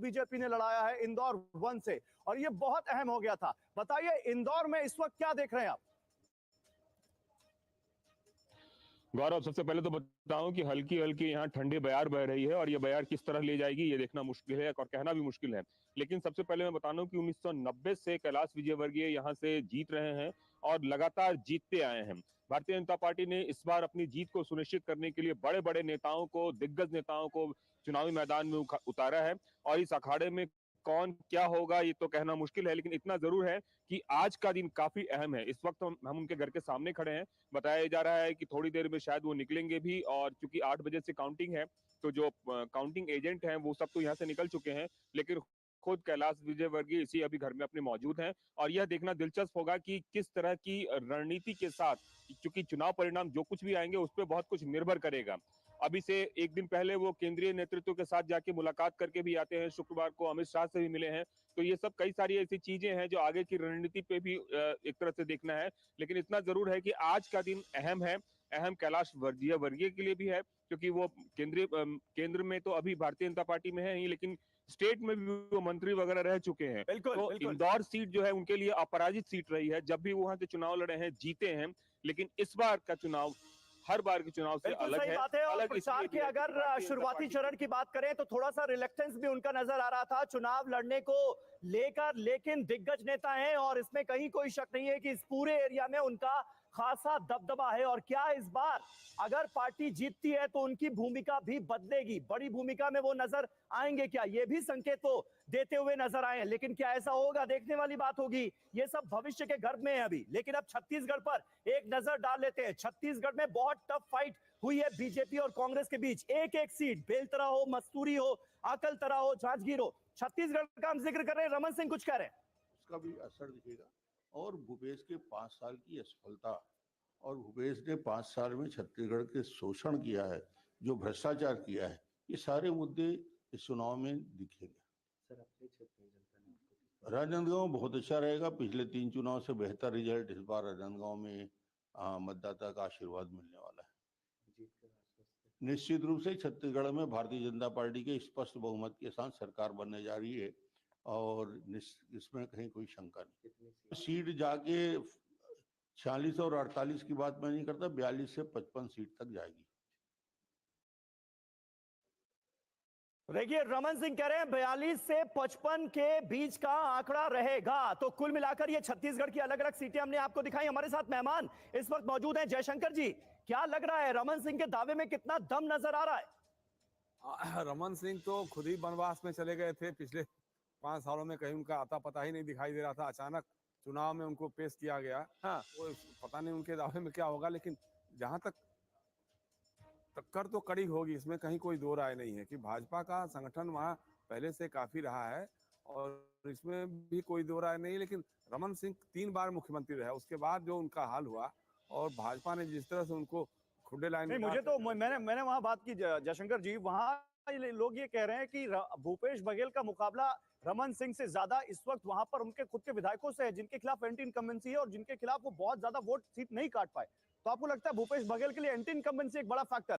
BJP ने लड़ाया है इंदौर 1 से, और ये बहुत अहम हो गया था। बताइए इंदौर में इस वक्त क्या देख रहे हैं आप? गौरव, सबसे पहले तो बताऊं कि हल्की हल्की यहाँ ठंडी बयार बह रही है और ये बयार किस तरह ले जाएगी ये देखना मुश्किल है और कहना भी मुश्किल है। लेकिन सबसे पहले मैं बता दूं कि 1990 से कैलाश विजयवर्गीय यहाँ से जीत रहे हैं और लगातार जीतते आए हैं। भारतीय जनता पार्टी ने इस बार अपनी जीत को सुनिश्चित करने के लिए बड़े बड़े नेताओं को, दिग्गज नेताओं को चुनावी मैदान में उतारा है और इस अखाड़े में कौन क्या होगा ये तो कहना मुश्किल है, लेकिन इतना जरूर है कि आज का दिन काफी अहम है। इस वक्त हम उनके घर के सामने खड़े हैं। बताया जा रहा है कि थोड़ी देर में शायद वो निकलेंगे भी, और चूंकि 8 बजे से काउंटिंग है तो जो काउंटिंग एजेंट हैं वो सब तो यहाँ से निकल चुके हैं, लेकिन खुद कैलाश विजयवर्गीय इसी अभी घर में अपने मौजूद हैं और यह देखना दिलचस्प होगा कि किस तरह की रणनीति के साथ, क्योंकि चुनाव परिणाम जो कुछ भी आएंगे उस पर बहुत कुछ निर्भर करेगा। अभी से एक दिन पहले वो केंद्रीय नेतृत्व के साथ जाके मुलाकात करके भी आते हैं, शुक्रवार को अमित शाह से भी मिले हैं। तो ये सब कई सारी ऐसी चीजें हैं जो आगे की रणनीति पे भी एक तरह से देखना है। लेकिन इतना जरूर है कि आज का दिन अहम है। अहम कैलाश विजयवर्गीय के लिए भी है क्योंकि वो केंद्र में तो अभी भारतीय जनता पार्टी में है ही, लेकिन स्टेट में भी वो मंत्री वगैरह रह चुके हैं। तो इंदौर सीट जो है उनके लिए अपराजित सीट रही है। जब भी वहां से चुनाव लड़े हैं जीते हैं, लेकिन इस बार का चुनाव हर बार के चुनाव से अलग है। बात है। और प्रचार के अगर शुरुआती चरण की बात करें तो थोड़ा सा रिलेक्टेंस भी उनका नजर आ रहा था चुनाव लड़ने को लेकर, लेकिन दिग्गज नेता हैं और इसमें कहीं कोई शक नहीं है कि इस पूरे एरिया में उनका खासा दबदबा है। और क्या इस बार अगर पार्टी जीतती है तो उनकी भूमिका भी बदलेगी, बड़ी भूमिका में वो नजर आएंगे क्या, ये भी संकेत तो देते हुए नजर आए। लेकिन क्या ऐसा होगा, देखने वाली बात होगी। ये सब भविष्य के गर्भ में है अभी। लेकिन अब छत्तीसगढ़ पर एक नजर डाल लेते हैं। छत्तीसगढ़ में बहुत टफ फाइट हुई है बीजेपी और कांग्रेस के बीच। एक एक सीट, बेलतरा हो, मस्तूरी हो, अकलतरा हो, जांजगीर हो, छत्तीसगढ़ का हम जिक्र कर रहे हैं। रमन सिंह कुछ कह रहे हैं, उसका भी असर दिखेगा। और भूपेश के 5 साल की असफलता और भूपेश ने 5 साल में छत्तीसगढ़ के शोषण किया है, जो भ्रष्टाचार किया है, ये सारे मुद्दे इस चुनाव में दिखेंगे। सर, अपने क्षेत्र में जनता ने राजनांदगांव बहुत अच्छा रहेगा। पिछले 3 चुनाव से बेहतर रिजल्ट इस बार राजनांदगांव में मतदाता का आशीर्वाद मिलने वाला है। निश्चित रूप से छत्तीसगढ़ में भारतीय जनता पार्टी के स्पष्ट बहुमत के साथ सरकार बनने जा रही है और इसमें कहीं कोई शंका नहीं। सीट जाके 46 और 48 की बात मैं नहीं करता, 42 से 55 सीट तक जाएगी। देखिए रमन सिंह कह रहे हैं 42 से 55 के बीच का आंकड़ा रहेगा। तो कुल मिलाकर ये छत्तीसगढ़ की अलग अलग सीटें हमने आपको दिखाई। हमारे साथ मेहमान इस वक्त मौजूद हैं। जयशंकर जी, क्या लग रहा है रमन सिंह के दावे में कितना दम नजर आ रहा है? रमन सिंह तो खुद ही वनवास में चले गए थे। पिछले 5 सालों में कहीं उनका आता पता ही नहीं दिखाई दे रहा था। अचानक चुनाव में उनको पेश किया गया। हाँ। तो पता नहीं उनके दावे में क्या होगा, लेकिन जहां तक टक्कर तो कड़ी होगी, इसमें कहीं कोई दो राय नहीं है कि भाजपा का संगठन वहां पहले से काफी रहा है और इसमें भी कोई दो राय नहीं। लेकिन रमन सिंह 3 बार मुख्यमंत्री रहे, उसके बाद जो उनका हाल हुआ और भाजपा ने जिस तरह से उनको खुले लाइन में, मुझे तो मैंने वहां बात की जयशंकर जी, वहां लोग ये कह रहे हैं कि भूपेश बघेल का मुकाबला रमन सिंह से ज्यादा इस वक्त वहां पर उनके खुद के विधायकों से है, जिनके खिलाफ एंटी इनकम्बेंसी है और जिनके खिलाफ वो बहुत ज्यादा वोट सीट नहीं काट पाए। तो आपको लगता है भूपेश बघेल के लिए एंटी इनकम्बेंसी एक बड़ा फैक्टर?